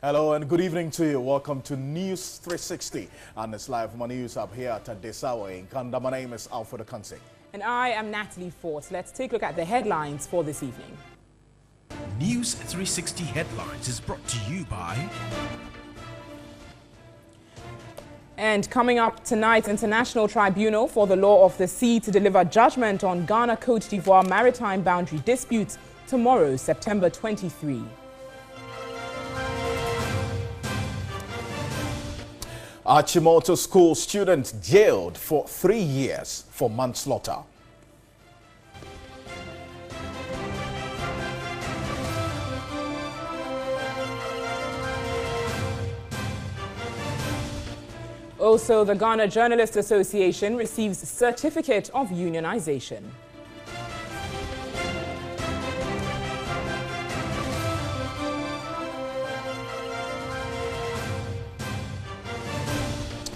Hello and good evening to you. Welcome to News 360 and it's live from our news hub here at this hour in Kanda. My name is Alfred Akansi. And I am Natalie Fort. Let's take a look at the headlines for this evening. News 360 Headlines is brought to you by... And coming up tonight, International Tribunal for the Law of the Sea to deliver judgment on Ghana-Côte d'Ivoire maritime boundary disputes tomorrow, September 23. Achimota school student jailed for 3 years for manslaughter. Also, the Ghana Journalists Association receives certificate of unionization.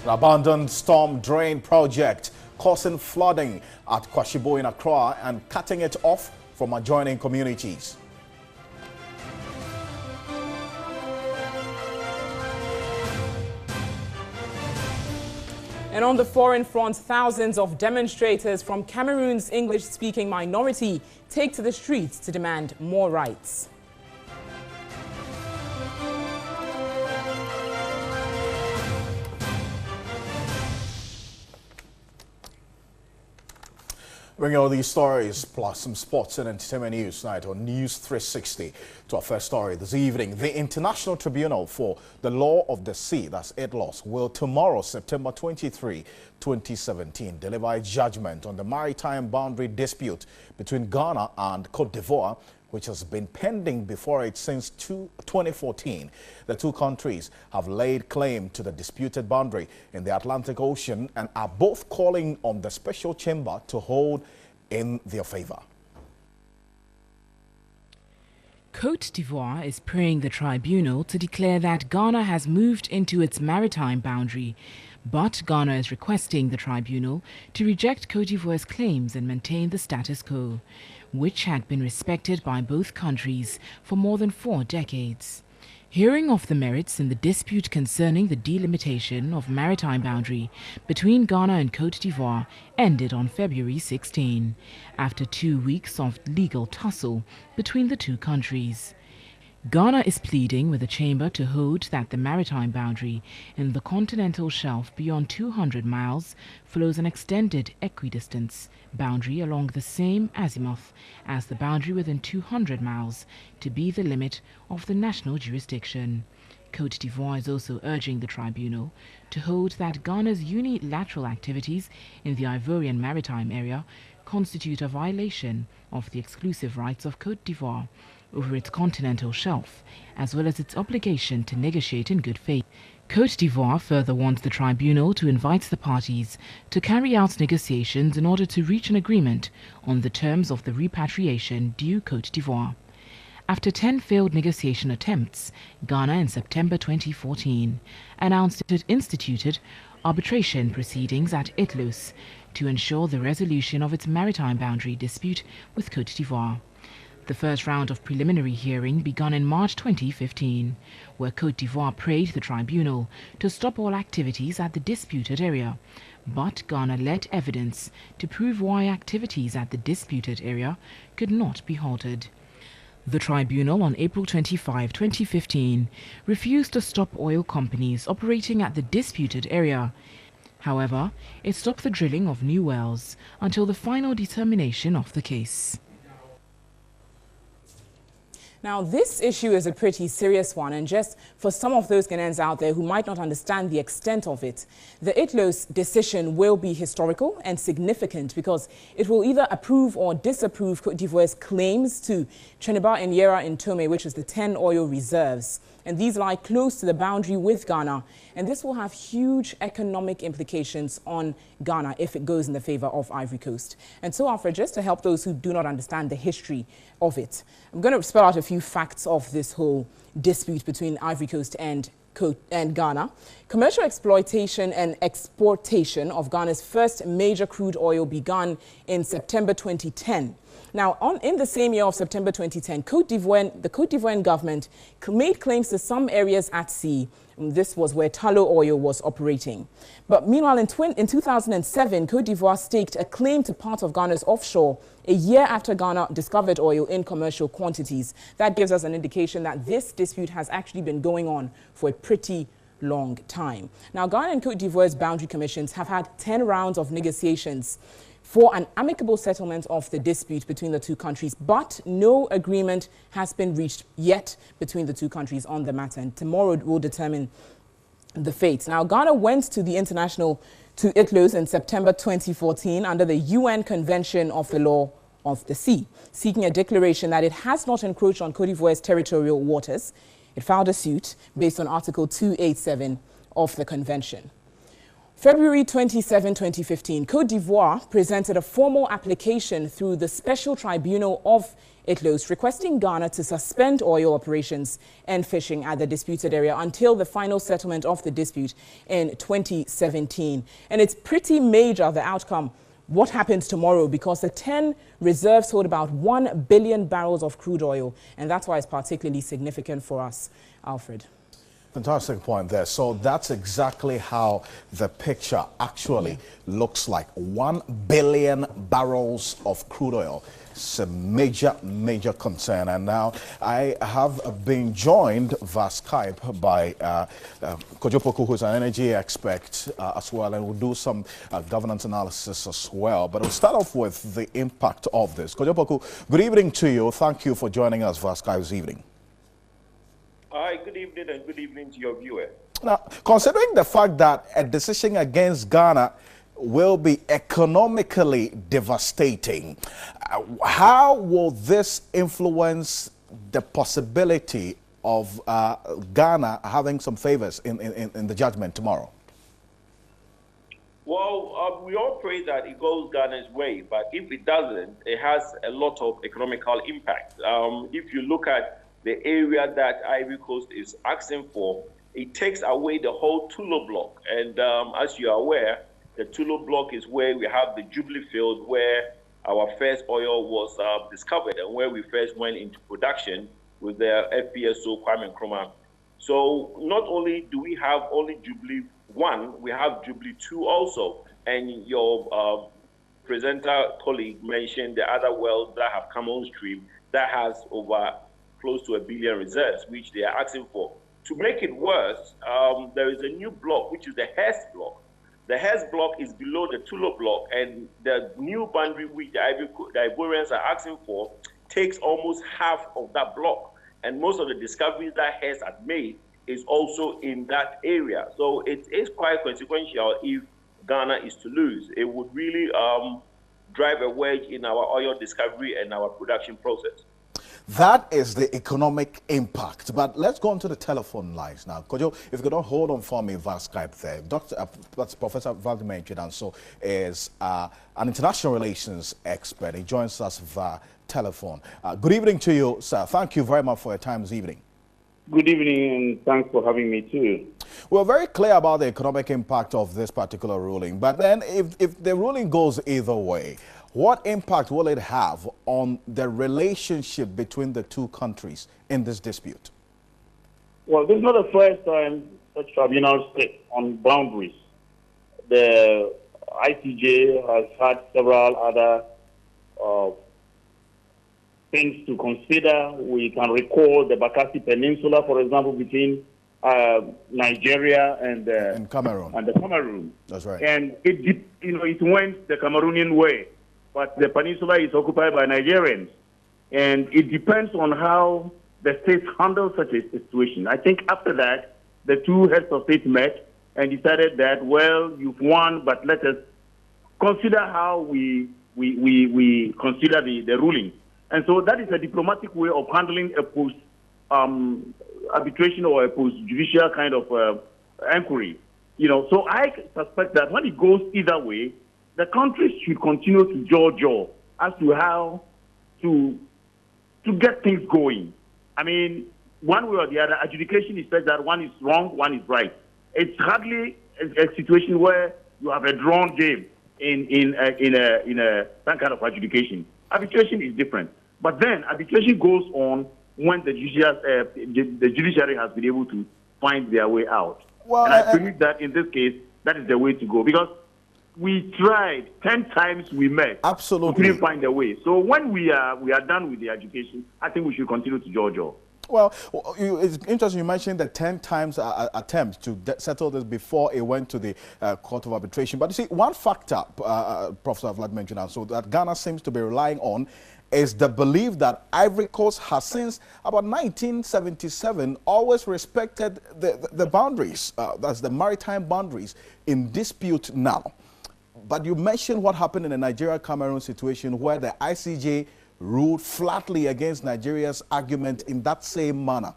An abandoned storm drain project causing flooding at Kwashibo in Accra and cutting it off from adjoining communities. And on the foreign front, thousands of demonstrators from Cameroon's English-speaking minority take to the streets to demand more rights. Bring all these stories plus some sports and entertainment news tonight on News 360. To our first story this evening, the International Tribunal for the Law of the Sea, that's ITLOS, will tomorrow, September 23, 2017, deliver a judgment on the maritime boundary dispute between Ghana and Côte d'Ivoire, which has been pending before it since 2014. The two countries have laid claim to the disputed boundary in the Atlantic Ocean and are both calling on the special chamber to hold in their favor. Côte d'Ivoire is praying the tribunal to declare that Ghana has moved into its maritime boundary, but Ghana is requesting the tribunal to reject Côte d'Ivoire's claims and maintain the status quo, which had been respected by both countries for more than 4 decades. Hearing of the merits in the dispute concerning the delimitation of maritime boundary between Ghana and Côte d'Ivoire ended on February 16, after 2 weeks of legal tussle between the two countries. Ghana is pleading with the chamber to hold that the maritime boundary in the continental shelf beyond 200 miles follows an extended equidistance boundary along the same azimuth as the boundary within 200 miles to be the limit of the national jurisdiction. Côte d'Ivoire is also urging the tribunal to hold that Ghana's unilateral activities in the Ivorian maritime area constitute a violation of the exclusive rights of Côte d'Ivoire over its continental shelf, as well as its obligation to negotiate in good faith. Côte d'Ivoire further wants the tribunal to invite the parties to carry out negotiations in order to reach an agreement on the terms of the repatriation due Côte d'Ivoire. After 10 failed negotiation attempts, Ghana in September 2014 announced it had instituted arbitration proceedings at ITLOS to ensure the resolution of its maritime boundary dispute with Côte d'Ivoire. The first round of preliminary hearing began in March 2015, where Côte d'Ivoire prayed the tribunal to stop all activities at the disputed area, but Ghana led evidence to prove why activities at the disputed area could not be halted. The tribunal on April 25, 2015, refused to stop oil companies operating at the disputed area. However, it stopped the drilling of new wells until the final determination of the case. Now, this issue is a pretty serious one, and just for some of those Ghanaians out there who might not understand the extent of it, the ITLOS decision will be historical and significant because it will either approve or disapprove Côte d'Ivoire's claims to Trinidad and Sierra and Tomé, which is the 10 oil reserves. And these lie close to the boundary with Ghana. And this will have huge economic implications on Ghana if it goes in the favor of Ivory Coast. And so, Alfred, just to help those who do not understand the history of it, I'm going to spell out a few facts of this whole dispute between Ivory Coast and Ghana. Commercial exploitation and exportation of Ghana's first major crude oil began in September 2010. Now, in the same year of September 2010, the Cote d'Ivoire government made claims to some areas at sea. This was where tallow oil was operating. But meanwhile, in 2007, Cote d'Ivoire staked a claim to part of Ghana's offshore a year after Ghana discovered oil in commercial quantities. That gives us an indication that this dispute has actually been going on for a pretty long time. Now, Ghana and Cote d'Ivoire's boundary commissions have had 10 rounds of negotiations for an amicable settlement of the dispute between the two countries, but no agreement has been reached yet between the two countries on the matter, and tomorrow will determine the fate. Now, Ghana went to ITLOS in September 2014 under the UN Convention of the Law of the Sea, seeking a declaration that it has not encroached on Cote d'Ivoire's territorial waters. It filed a suit based on Article 287 of the convention. February 27, 2015, Cote d'Ivoire presented a formal application through the Special Tribunal of ITLOS requesting Ghana to suspend oil operations and fishing at the disputed area until the final settlement of the dispute in 2017. And it's pretty major, the outcome, what happens tomorrow, because the 10 reserves hold about 1 billion barrels of crude oil, and that's why it's particularly significant for us. Alfred. Fantastic point there. So that's exactly how the picture actually looks like. 1 billion barrels of crude oil. It's a major concern. And now I have been joined via Skype by Kojo Poku, who's an energy expert as well, and we'll do some governance analysis as well. But we'll start off with the impact of this. Kojo Poku, good evening to you. Thank you for joining us via Skype this evening. Hi, good evening, and good evening to your viewer. Now, considering the fact that a decision against Ghana will be economically devastating, how will this influence the possibility of Ghana having some favors in the judgment tomorrow? Well, we all pray that it goes Ghana's way, but if it doesn't, it has a lot of economical impact. If you look at the area that Ivory Coast is asking for, it takes away the whole Tullow block. And as you are aware, the Tullow block is where we have the Jubilee field, where our first oil was discovered and where we first went into production with the FPSO Kwame Nkrumah. So not only do we have only Jubilee 1, we have Jubilee 2 also. And your presenter colleague mentioned the other wells that have come on stream that has over close to 1 billion reserves, which they are asking for. To make it worse, there is a new block, which is the Hess block. The Hess block is below the Tullow block, and the new boundary which the Ivorians are asking for takes almost half of that block. And most of the discoveries that Hess had made is also in that area. So it is quite consequential if Ghana is to lose. It would really drive a wedge in our oil discovery and our production process. That is the economic impact. But let's go on to the telephone lines now. Kojo, if you could not hold on for me via Skype there. Professor Vladimir Chidanso is an international relations expert. He joins us via telephone. Good evening to you, sir. Thank you very much for your time this evening. Good evening, and thanks for having me too. We're very clear about the economic impact of this particular ruling. But then if the ruling goes either way, what impact will it have on the relationship between the two countries in this dispute? Well, this is not the first time such tribunals sit on boundaries. The ICJ has had several other things to consider. We can recall the Bakassi Peninsula, for example, between Nigeria and Cameroon. That's right. And it went the Cameroonian way. But the peninsula is occupied by Nigerians. And it depends on how the states handle such a situation. I think after that, the two heads of state met and decided that, well, you've won, but let us consider how we consider the ruling. And so that is a diplomatic way of handling a post-arbitration or a post-judicial kind of inquiry. So I suspect that when it goes either way, the countries should continue to jaw as to how to get things going. I mean, one way or the other, adjudication is said that one is wrong, one is right. It's hardly a situation where you have a drawn game in some kind of adjudication. Arbitration is different. But then arbitration goes on when the judiciary has been able to find their way out. Well, and I believe that in this case, that is the way to go. Because we tried 10 times, we met. Absolutely. We couldn't find a way. So when we are done with the education, I think we should continue to Georgia. Well, it's interesting you mentioned the 10 times attempt to settle this before it went to the Court of Arbitration. But you see, one factor, Professor Vlad mentioned, so that Ghana seems to be relying on is the belief that Ivory Coast has since about 1977 always respected the boundaries, that's the maritime boundaries in dispute now. But you mentioned what happened in the Nigeria-Cameroon situation where the ICJ ruled flatly against Nigeria's argument in that same manner.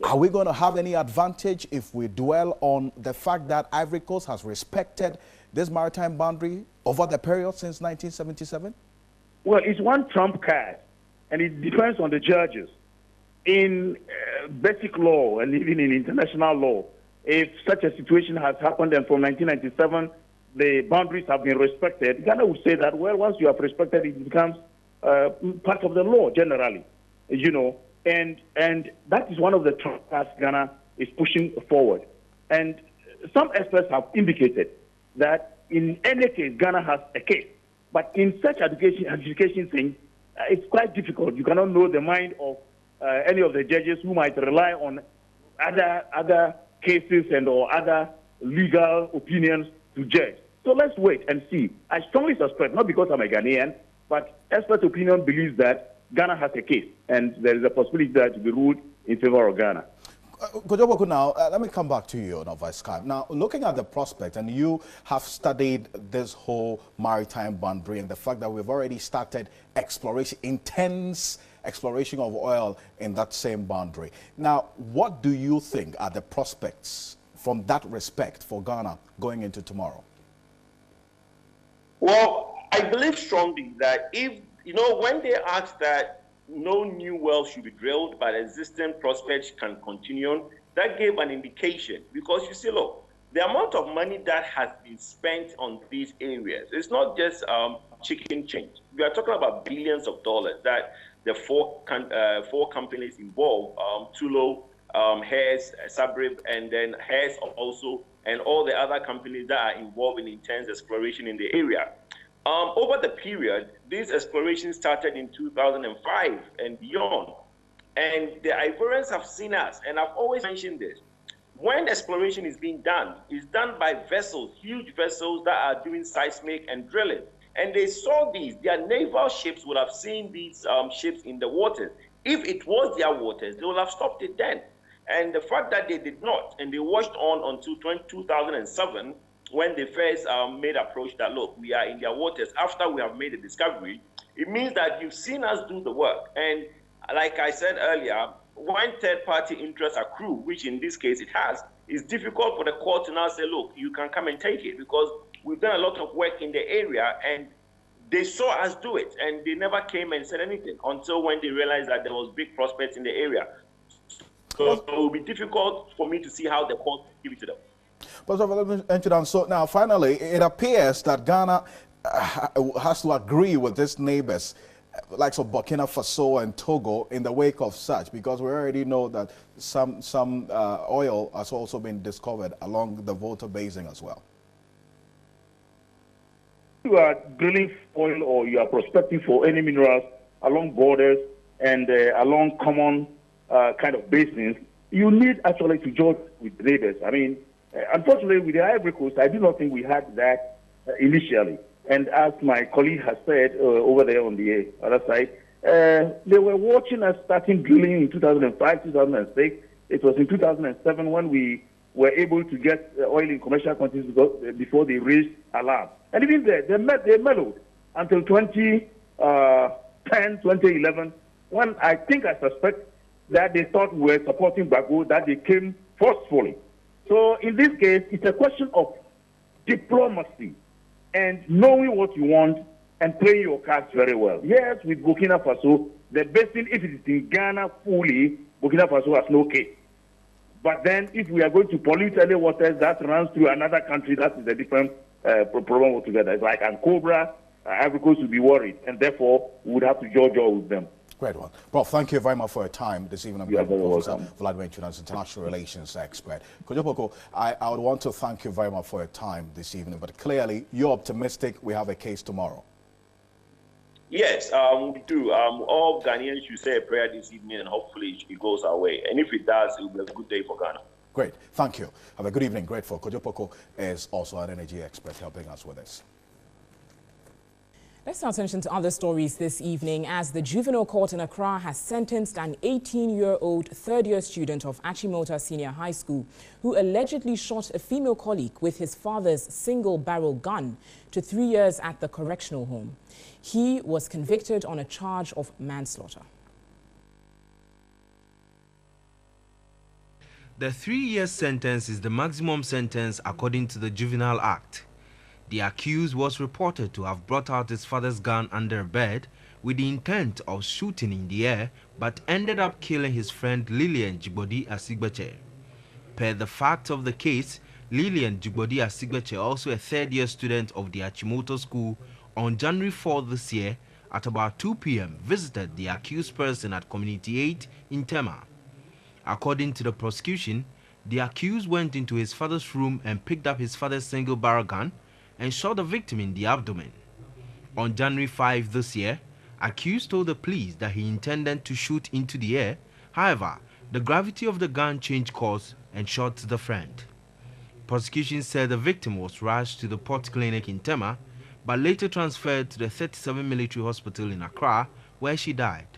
Are we going to have any advantage if we dwell on the fact that Ivory Coast has respected this maritime boundary over the period since 1977? Well, it's one trump card, and it depends on the judges. In basic law and even in international law, if such a situation has happened and from 1997 the boundaries have been respected, Ghana would say that, well, once you have respected it, it becomes part of the law generally, you know, and that is one of the trump cards Ghana is pushing forward. And some experts have indicated that in any case, Ghana has a case. But in such adjudication thing, it's quite difficult. You cannot know the mind of any of the judges who might rely on other cases and or other legal opinions to judge. So let's wait and see. I strongly suspect, not because I'm a Ghanaian, but expert opinion believes that Ghana has a case, and there is a possibility that it will be ruled in favor of Ghana. Kojoboku, now, let me come back to you on Vice Skype. Now, looking at the prospect, and you have studied this whole maritime boundary and the fact that we've already started exploration, intense exploration of oil in that same boundary. Now, what do you think are the prospects from that respect for Ghana going into tomorrow? Well, I believe strongly that if, you know, when they asked that no new wells should be drilled, but existing prospects can continue, that gave an indication. Because you see, look, the amount of money that has been spent on these areas, it's not just chicken change. We are talking about billions of dollars that the four companies involved, Tullow, Hess, Sabrib, and then Hess also, and all the other companies that are involved in intense exploration in the area. Over the period, this exploration started in 2005 and beyond. And the Ivorians have seen us, and I've always mentioned this. When exploration is being done, it's done by vessels, huge vessels that are doing seismic and drilling. And they saw these. Their naval ships would have seen these ships in the waters. If it was their waters, they would have stopped it then. And the fact that they did not, and they watched on until 2007, when they first made approach that, look, we are in their waters after we have made a discovery, it means that you've seen us do the work. And like I said earlier, when third-party interests accrue, which in this case it has, it's difficult for the court to now say, look, you can come and take it, because we've done a lot of work in the area and they saw us do it, and they never came and said anything until when they realized that there was big prospects in the area. So it will be difficult for me to see how the court give it to them. So now, finally, it appears that Ghana has to agree with its neighbors, like Burkina Faso and Togo, in the wake of such, because we already know that some oil has also been discovered along the Volta Basin as well. You are drilling oil or you are prospecting for any minerals along borders and along common kind of basins, you need actually to judge with neighbors. I mean, unfortunately, with the Ivory Coast, I do not think we had that initially. And as my colleague has said over there on the other side, they were watching us starting drilling in 2005, 2006. It was in 2007 when we were able to get oil in commercial quantities before they raised alarm. And even there, they mellowed until 2010, 2011, when I suspect that they thought we were supporting Bago, that they came forcefully. So in this case, it's a question of diplomacy and knowing what you want and playing your cards very well. Yes, with Burkina Faso, the basin, if it is in Ghana fully, Burkina Faso has no case. But then if we are going to pollute any waters that runs through another country, that is a different problem altogether. It's like Ancobra, Ivory Coast would be worried, and therefore we would have to judge all with them. Great one. Prof, thank you very much for your time this evening. You are very Professor welcome. Vladimir Chunas, international relations expert. Kojopoko, I would want to thank you very much for your time this evening, but clearly you're optimistic we have a case tomorrow. Yes, we do. All Ghanaians should say a prayer this evening, and hopefully it goes our way. And if it does, it will be a good day for Ghana. Great. Thank you. Have a good evening. Grateful. Kojopoko is also an energy expert helping us with this. Let's turn attention to other stories this evening as the Juvenile Court in Accra has sentenced an 18-year-old third-year student of Achimota Senior High School who allegedly shot a female colleague with his father's single-barrel gun to 3 years at the correctional home. He was convicted on a charge of manslaughter. The 3-year sentence is the maximum sentence according to the Juvenile Act. The accused was reported to have brought out his father's gun under a bed with the intent of shooting in the air, but ended up killing his friend Lillian Jigbodi Asigbeche. Per the facts of the case, Lillian Jigbodi Asigbeche, also a third-year student of the Achimoto School, on January 4 this year at about 2 p.m. visited the accused person at Community 8 in Tema. According to the prosecution, the accused went into his father's room and picked up his father's single-barrel gun and shot the victim in the abdomen. On January 5 this year, accused told the police that he intended to shoot into the air. However, the gravity of the gun changed course and shot the friend. Prosecution said the victim was rushed to the Port Clinic in Tema, but later transferred to the 37 Military Hospital in Accra, where she died.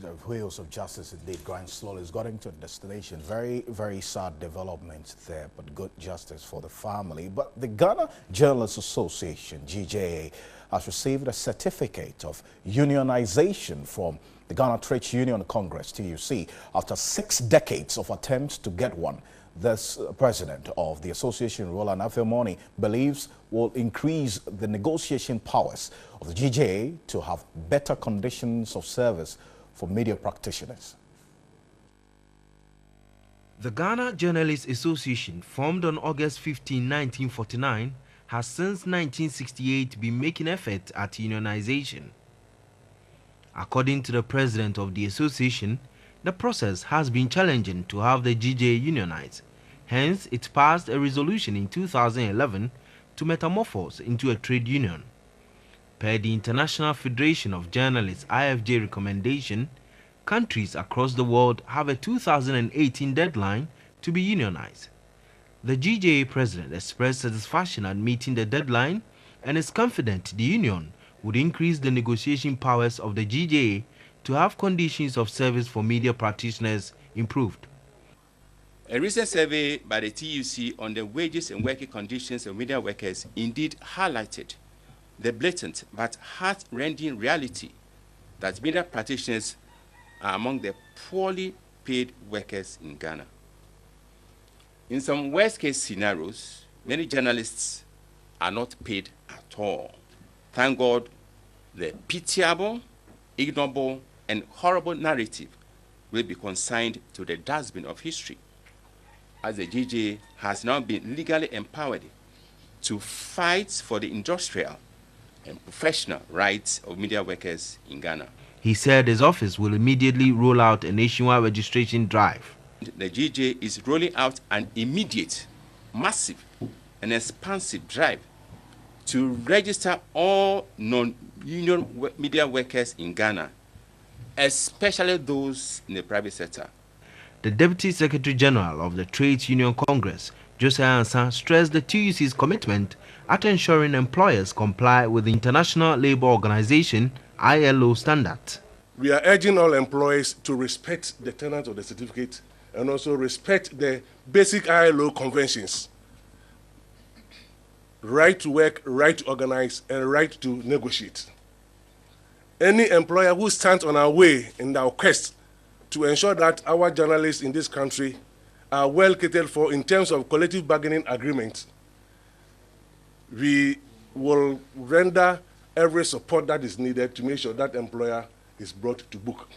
The wheels of justice indeed grind slowly. It's getting to a destination. Very, very sad developments there, but good justice for the family. But the Ghana Journalists Association, GJA, has received a certificate of unionization from the Ghana Trade Union Congress, TUC, after 6 decades of attempts to get one. This president of the association, Roland Afemoni, believes will increase the negotiation powers of the GJA to have better conditions of service for media practitioners. The Ghana Journalists Association, formed on August 15, 1949, has since 1968 been making efforts at unionization. According to the president of the association, the process has been challenging to have the GJA unionize. Hence, it passed a resolution in 2011 to metamorphose into a trade union. Per the International Federation of Journalists IFJ recommendation, countries across the world have a 2018 deadline to be unionized. The GJA president expressed satisfaction at meeting the deadline and is confident the union would increase the negotiation powers of the GJA to have conditions of service for media practitioners improved. A recent survey by the TUC on the wages and working conditions of media workers indeed highlighted the blatant but heart-rending reality that media practitioners are among the poorly paid workers in Ghana. In some worst-case scenarios, many journalists are not paid at all. Thank God, the pitiable, ignoble, and horrible narrative will be consigned to the dustbin of history, as the GJA has now been legally empowered to fight for the industrial and professional rights of media workers in Ghana. He said his office will immediately roll out a nationwide registration drive. The GJA is rolling out an immediate, massive, and expansive drive to register all non-union media workers in Ghana, especially those in the private sector. The Deputy Secretary General of the Trades Union Congress, Josiah Ansa, stressed the TUC's commitment at ensuring employers comply with the International Labour Organization ILO standards. We are urging all employees to respect the tenets of the certificate and also respect the basic ILO conventions. Right to work, right to organize, and right to negotiate. Any employer who stands on our way in our quest to ensure that our journalists in this country are well catered for in terms of collective bargaining agreements, we will render every support that is needed to make sure that employer is brought to book.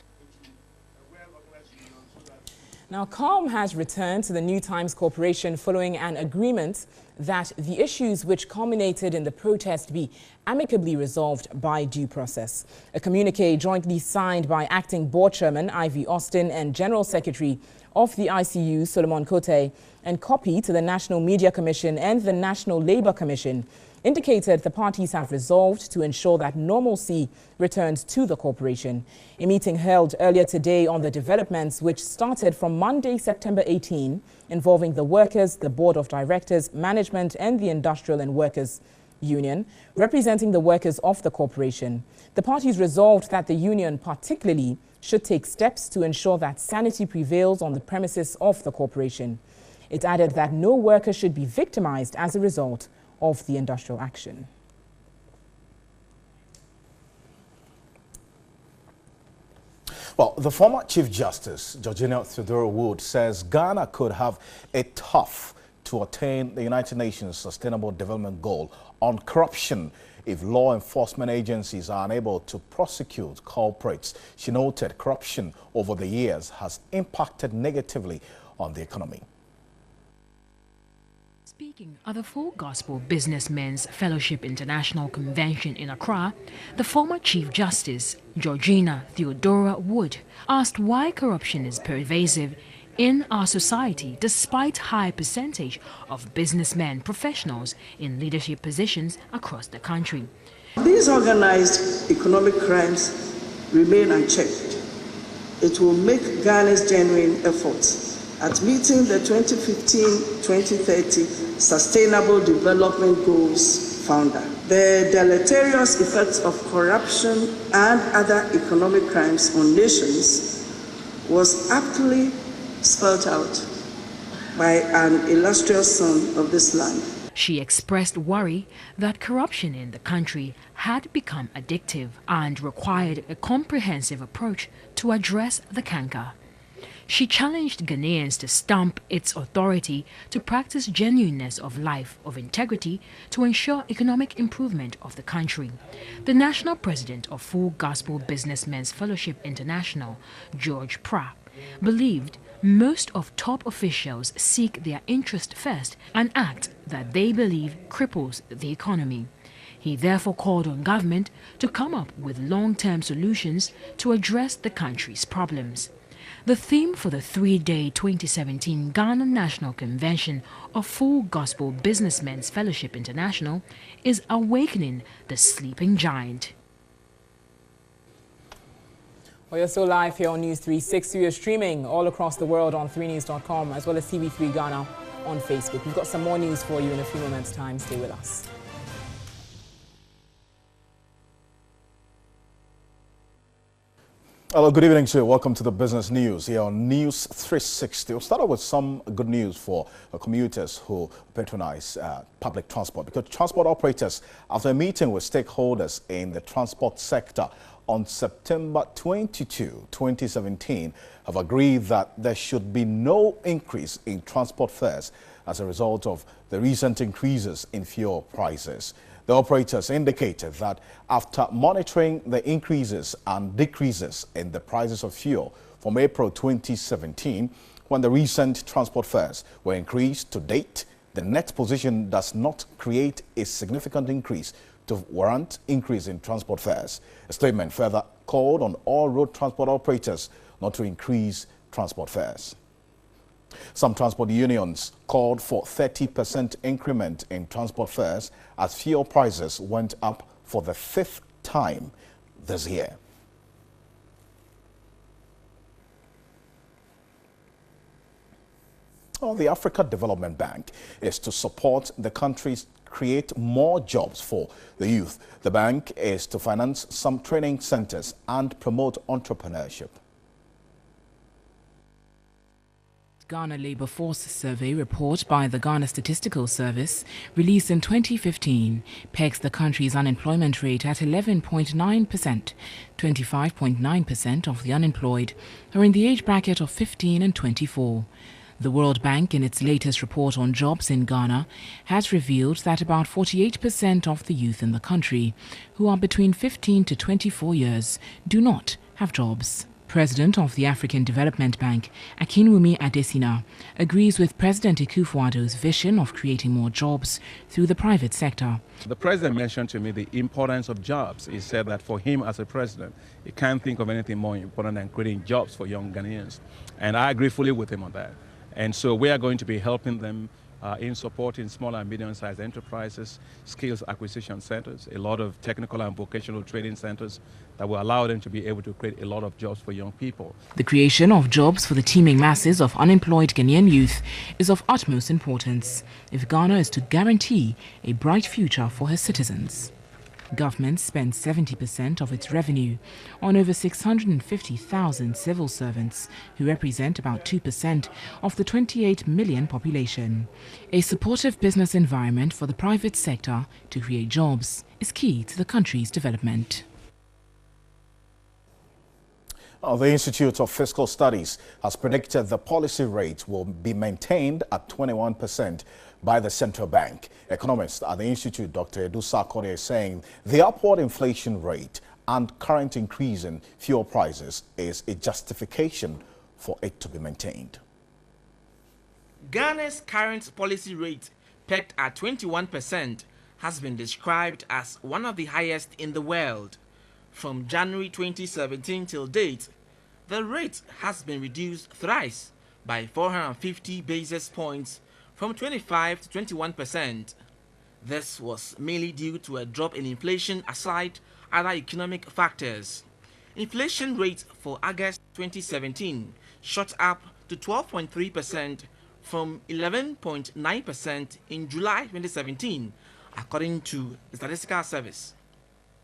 Now, calm has returned to the New Times Corporation following an agreement that the issues which culminated in the protest be amicably resolved by due process. A communique jointly signed by Acting Board Chairman Ivy Austin and General Secretary of the ICU, Solomon Kote, and copy to the National Media Commission and the National Labour Commission indicated the parties have resolved to ensure that normalcy returns to the corporation. A meeting held earlier today on the developments which started from Monday, September 18, involving the workers, the board of directors, management and the industrial and workers union, representing the workers of the corporation. The parties resolved that the union particularly should take steps to ensure that sanity prevails on the premises of the corporation. It added that no worker should be victimized as a result of the industrial action. Well, the former Chief Justice, Georgina Theodora, says Ghana could have it tough to attain the United Nations Sustainable Development Goal on corruption if law enforcement agencies are unable to prosecute culprits. She noted corruption over the years has impacted negatively on the economy. Speaking at the Full Gospel Businessmen's Fellowship International Convention in Accra, the former Chief Justice, Georgina Theodora, asked why corruption is pervasive in our society despite high percentage of businessmen professionals in leadership positions across the country. These organized economic crimes remain unchecked. It will make Ghana's genuine efforts at meeting the 2015-2030 Sustainable Development Goals founder. The deleterious effects of corruption and other economic crimes on nations was aptly spelled out by an illustrious son of this land. She expressed worry that corruption in the country had become addictive and required a comprehensive approach to address the canker. She challenged Ghanaians to stamp its authority to practice genuineness of life, of integrity, to ensure economic improvement of the country. The national president of Full Gospel Businessmen's Fellowship International, George Pra, believed most of top officials seek their interest first, an act that they believe cripples the economy. He therefore called on government to come up with long-term solutions to address the country's problems. The theme for the three-day 2017 Ghana National Convention of Full Gospel Businessmen's Fellowship International is Awakening the Sleeping Giant. Well, you're still live here on News360. You're streaming all across the world on 3news.com as well as TV3 Ghana on Facebook. We've got some more news for you in a few moments' time. Stay with us. Hello, good evening to you. Welcome to the business news here on News360. We'll start off with some good news for commuters who patronize public transport, because transport operators, after a meeting with stakeholders in the transport sector on September 22, 2017, have agreed that there should be no increase in transport fares as a result of the recent increases in fuel prices. The operators indicated that after monitoring the increases and decreases in the prices of fuel from April 2017, when the recent transport fares were increased to date, the net position does not create a significant increase to warrant increase in transport fares. A statement further called on all road transport operators not to increase transport fares. Some transport unions called for 30% increment in transport fares as fuel prices went up for the 5th time this year. Well, the Africa Development Bank is to support the country's create more jobs for the youth. The bank is to finance some training centers and promote entrepreneurship. Ghana Labour Force Survey report by the Ghana Statistical Service, released in 2015, pegs the country's unemployment rate at 11.9%. 25.9% of the unemployed are in the age bracket of 15 and 24. The World Bank, in its latest report on jobs in Ghana, has revealed that about 48% of the youth in the country, who are between 15 to 24 years, do not have jobs. President of the African Development Bank, Akinwumi Adesina, agrees with President Akufo-Addo's vision of creating more jobs through the private sector. The president mentioned to me the importance of jobs. He said that for him as a president, he can't think of anything more important than creating jobs for young Ghanaians. And I agree fully with him on that. And so we are going to be helping them in supporting small and medium-sized enterprises, skills acquisition centers, a lot of technical and vocational training centers that will allow them to be able to create a lot of jobs for young people. The creation of jobs for the teeming masses of unemployed Ghanaian youth is of utmost importance if Ghana is to guarantee a bright future for her citizens. Government spends 70% of its revenue on over 650,000 civil servants, who represent about 2% of the 28 million population. A supportive business environment for the private sector to create jobs is key to the country's development. The Institute of Fiscal Studies has predicted the policy rate will be maintained at 21% by the central bank. Economist at the Institute, Dr. Asiedu-Dartey, is saying the upward inflation rate and current increase in fuel prices is a justification for it to be maintained. Ghana's current policy rate, pegged at 21%, has been described as one of the highest in the world. From January 2017 till date, the rate has been reduced thrice by 450 basis points from 25 to 21%. This was mainly due to a drop in inflation aside other economic factors. Inflation rate for August 2017 shot up to 12.3% from 11.9% in July 2017, according to the Statistical Service.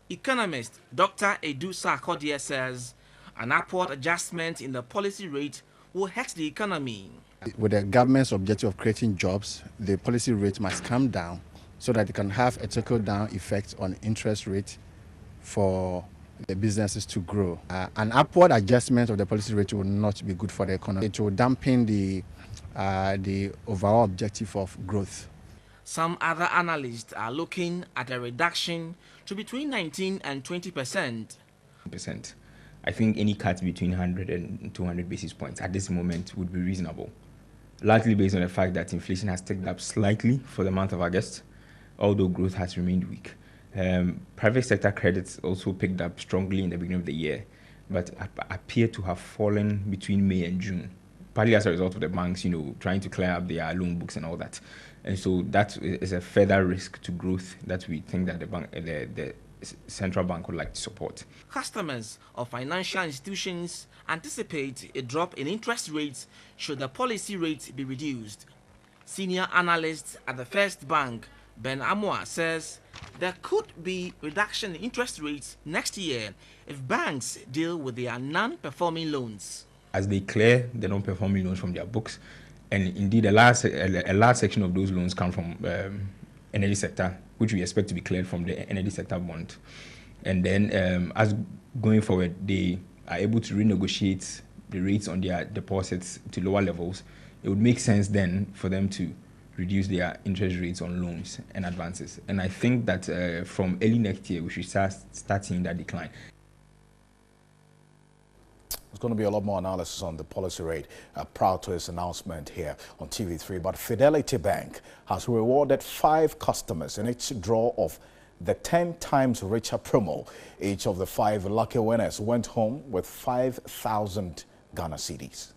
Economist Dr. Asiedu-Dartey says an upward adjustment in the policy rate will hurt the economy. With the government's objective of creating jobs, the policy rate must come down so that it can have a trickle-down effect on interest rate for the businesses to grow. An upward adjustment of the policy rate will not be good for the economy. It will dampen the overall objective of growth. Some other analysts are looking at a reduction to between 19 and 20%. I think any cut between 100 and 200 basis points at this moment would be reasonable, largely based on the fact that inflation has ticked up slightly for the month of August, although growth has remained weak. Private sector credits also picked up strongly in the beginning of the year, but appear to have fallen between May and June, partly as a result of the banks, trying to clear up their loan books and all that. And so that is a further risk to growth that we think that the central bank would like to support. Customers of financial institutions anticipate a drop in interest rates should the policy rate be reduced. Senior analyst at the First Bank, Ben Amoa, says there could be reduction in interest rates next year if banks deal with their non-performing loans. As they clear the non-performing loans from their books, and indeed a large section of those loans come from energy sector, which we expect to be cleared from the energy sector bond. And then as going forward, they are able to renegotiate the rates on their deposits to lower levels. It would make sense then for them to reduce their interest rates on loans and advances. And I think that from early next year, we should start seeing that decline. There's going to be a lot more analysis on the policy rate prior to its announcement here on TV3. But Fidelity Bank has rewarded 5 customers in its draw of the 10 times richer promo. Each of the 5 lucky winners went home with 5,000 Ghana cedis.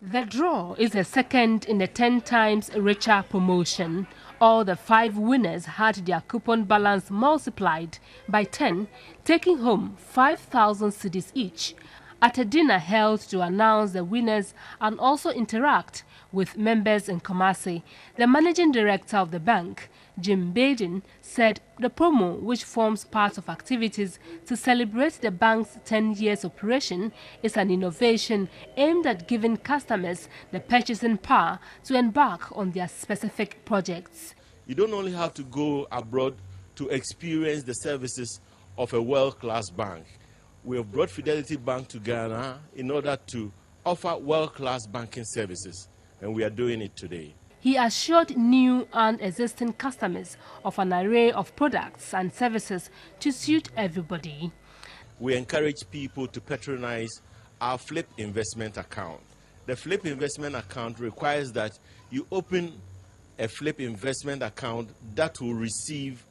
The draw is the second in the 10 times richer promotion. All the 5 winners had their coupon balance multiplied by 10, taking home 5,000 cedis each. At a dinner held to announce the winners and also interact with members in Kumasi, the managing director of the bank, Jim Baden, said the promo, which forms part of activities to celebrate the bank's 10 years operation, is an innovation aimed at giving customers the purchasing power to embark on their specific projects. You don't only have to go abroad to experience the services of a world-class bank. We have brought Fidelity Bank to Ghana in order to offer world-class banking services, and we are doing it today. He assured new and existing customers of an array of products and services to suit everybody. we encourage people to patronize our flip investment account. The flip investment account requires that you open a flip investment account that will receive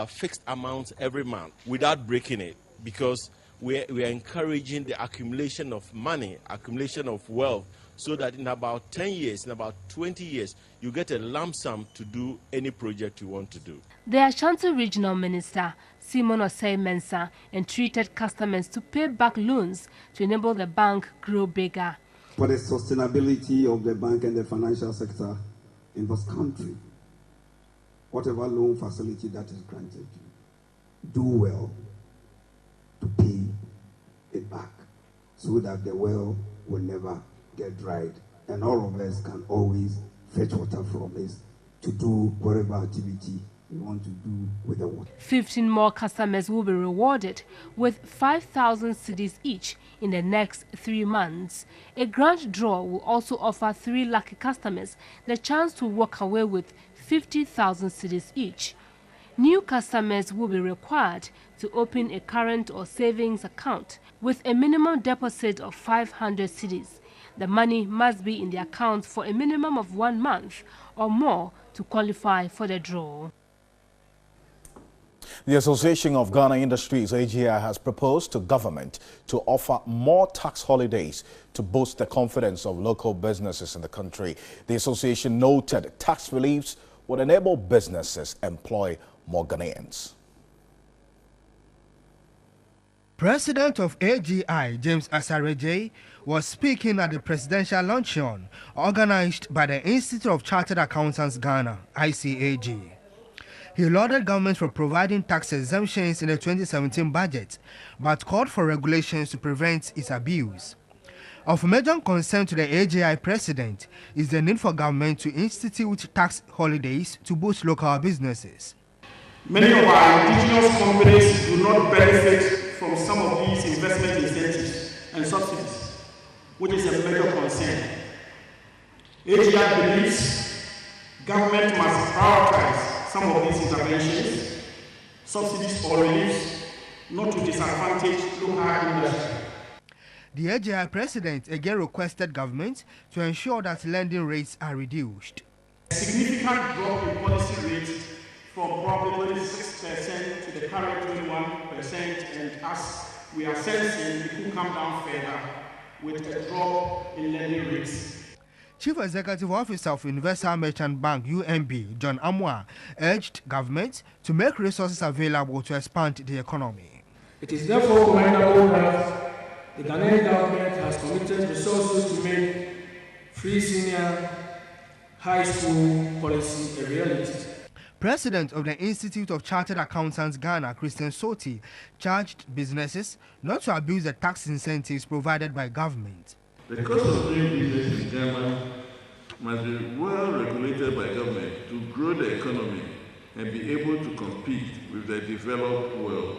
fixed amounts every month without breaking it, because we are encouraging the accumulation of money, accumulation of wealth, so that in about 10 years, in about 20 years, you get a lump sum to do any project you want to do. The Ashanti Regional Minister, Simon Osei-Mensah, entreated customers to pay back loans to enable the bank grow bigger. For the sustainability of the bank and the financial sector in this country, whatever loan facility that is granted, do well to pay it back so that the well will never get dried, and all of us can always fetch water from it to do whatever activity we want to do with the water. 15 more customers will be rewarded with 5,000 cedis each in the next 3 months. A grand draw will also offer 3 lucky customers the chance to walk away with 50,000 cedis each. New customers will be required to open a current or savings account with a minimum deposit of 500 cedis. The money must be in the account for a minimum of 1 month or more to qualify for the draw. The Association of Ghana Industries, AGI, has proposed to government to offer more tax holidays to boost the confidence of local businesses in the country. The association noted tax reliefs would enable businesses employ more Ghanaians. President of AGI, James Asareje, was speaking at the presidential luncheon organized by the Institute of Chartered Accountants Ghana, ICAG. He lauded government for providing tax exemptions in the 2017 budget, but called for regulations to prevent its abuse. Of major concern to the AGI president is the need for government to institute tax holidays to boost local businesses. Many of our indigenous companies do not benefit from some of these investment incentives and subsidies, which is a major concern. AGI believes government must prioritize some of these interventions, subsidies or reliefs, not to disadvantage local industry. The AGI president again requested government to ensure that lending rates are reduced. A significant drop in policy rates from probably 26% to the current 21%, and as we are sensing, it will come down further with a drop in lending rates. Chief Executive Officer of Universal Merchant Bank, UMB, John Amwa, urged government to make resources available to expand the economy. It is therefore commendable that the Ghanaian government has committed resources to make free senior high school policy a reality. President of the Institute of Chartered Accountants Ghana, Christian Soti, charged businesses not to abuse the tax incentives provided by government. The cost of doing business in Ghana must be well regulated by government to grow the economy and be able to compete with the developed world.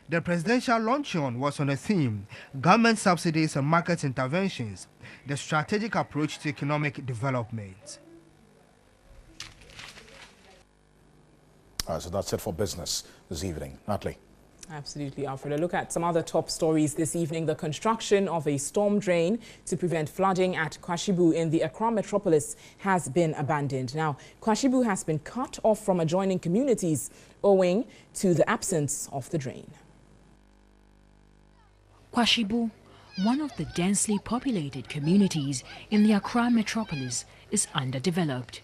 The presidential luncheon was on the theme, Government Subsidies and Market Interventions, the Strategic Approach to Economic Development. All right, so that's it for business this evening. Natalie. Absolutely, Alfred. A look at some other top stories this evening. The construction of a storm drain to prevent flooding at Kwashibu in the Accra metropolis has been abandoned. Now, Kwashibu has been cut off from adjoining communities owing to the absence of the drain. Kwashibu, one of the densely populated communities in the Accra metropolis, is underdeveloped.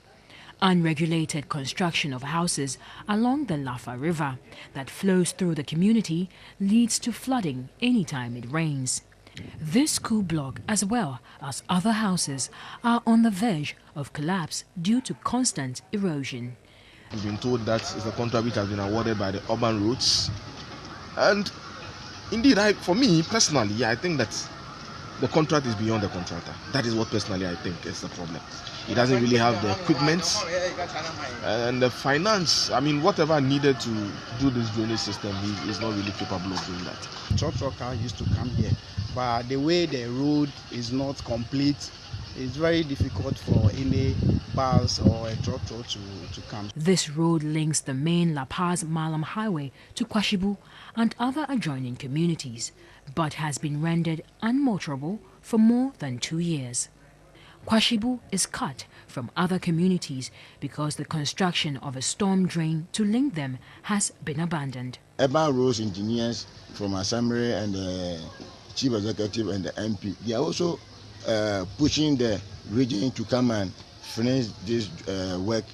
Unregulated construction of houses along the Lafa River that flows through the community leads to flooding anytime it rains. This school block, as well as other houses, are on the verge of collapse due to constant erosion. We've been told that it's a contract which has been awarded by the urban roads. And indeed, for me personally, I think that the contract is beyond the contractor. That is what personally I think is the problem. He doesn't really have the equipment and the finance. I mean, whatever needed to do this drainage system, he is not really capable of doing that. Trucker used to come here, but the way the road is not complete, it's very difficult for any bus or a tractor to come. This road links the main La Paz-Malam highway to Kwashibu and other adjoining communities, but has been rendered unmotorable for more than 2 years. Kwashibu is cut from other communities because the construction of a storm drain to link them has been abandoned. Urban roads engineers from Assembly and the Chief Executive and the MP, they are also pushing the region to come and finish this work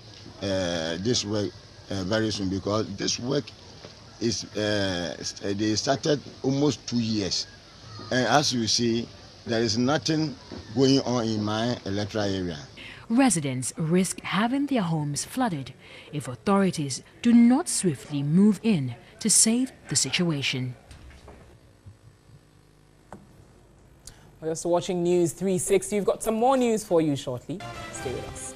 very soon, because this work is they started almost 2 years, and as you see, there is nothing going on in my electoral area. Residents risk having their homes flooded if authorities do not swiftly move in to save the situation. We're also watching News 360. We've got some more news for you shortly. Stay with us.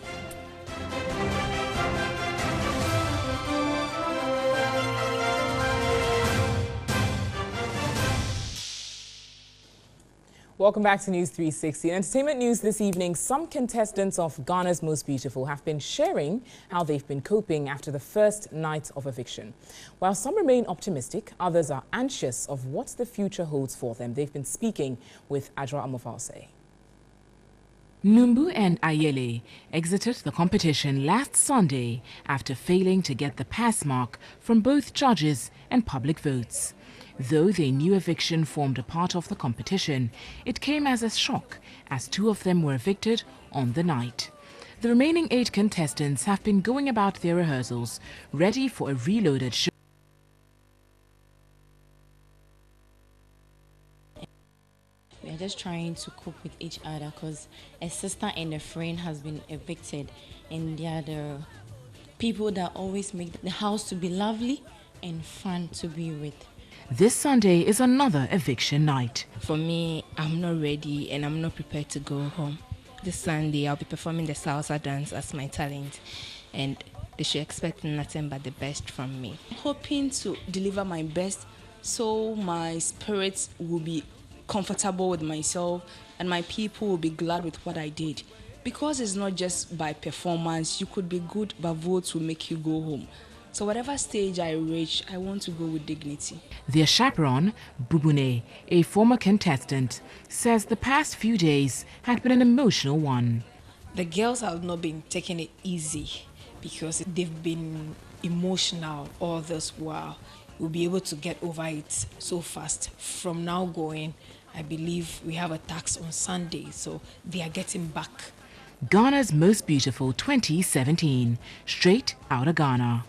Welcome back to News 360. In entertainment news this evening, some contestants of Ghana's Most Beautiful have been sharing how they've been coping after the first night of eviction. While some remain optimistic, others are anxious of what the future holds for them. They've been speaking with Adra Amofalse. Numbu and Ayele exited the competition last Sunday after failing to get the pass mark from both judges and public votes. Though they knew eviction formed a part of the competition, it came as a shock as 2 of them were evicted on the night. The remaining 8 contestants have been going about their rehearsals, ready for a reloaded show. We are just trying to cope with each other because a sister and a friend has been evicted, and they are the people that always make the house to be lovely and fun to be with. This Sunday is another eviction night. For me, I'm not ready and I'm not prepared to go home. This Sunday, I'll be performing the salsa dance as my talent, and they should expect nothing but the best from me. I'm hoping to deliver my best so my spirits will be comfortable with myself and my people will be glad with what I did. Because it's not just by performance, you could be good, but votes will make you go home. So whatever stage I reach, I want to go with dignity. Their chaperone, Bubune, a former contestant, says the past few days had been an emotional one. The girls have not been taking it easy because they've been emotional all this while. We'll be able to get over it so fast. From now going, I believe we have a tax on Sunday, so they are getting back. Ghana's Most Beautiful 2017, straight out of Ghana.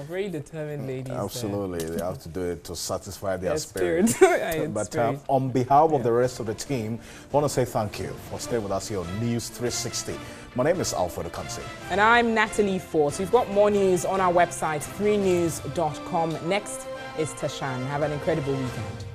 Very determined ladies. Absolutely, they have to do it to satisfy their spirit. But on behalf of the rest of the team, I want to say thank you for staying with us here on News 360. My name is Alfred Okansi. And I'm Natalie Force. We've got more news on our website, 3news.com. Next is Tashan. Have an incredible weekend.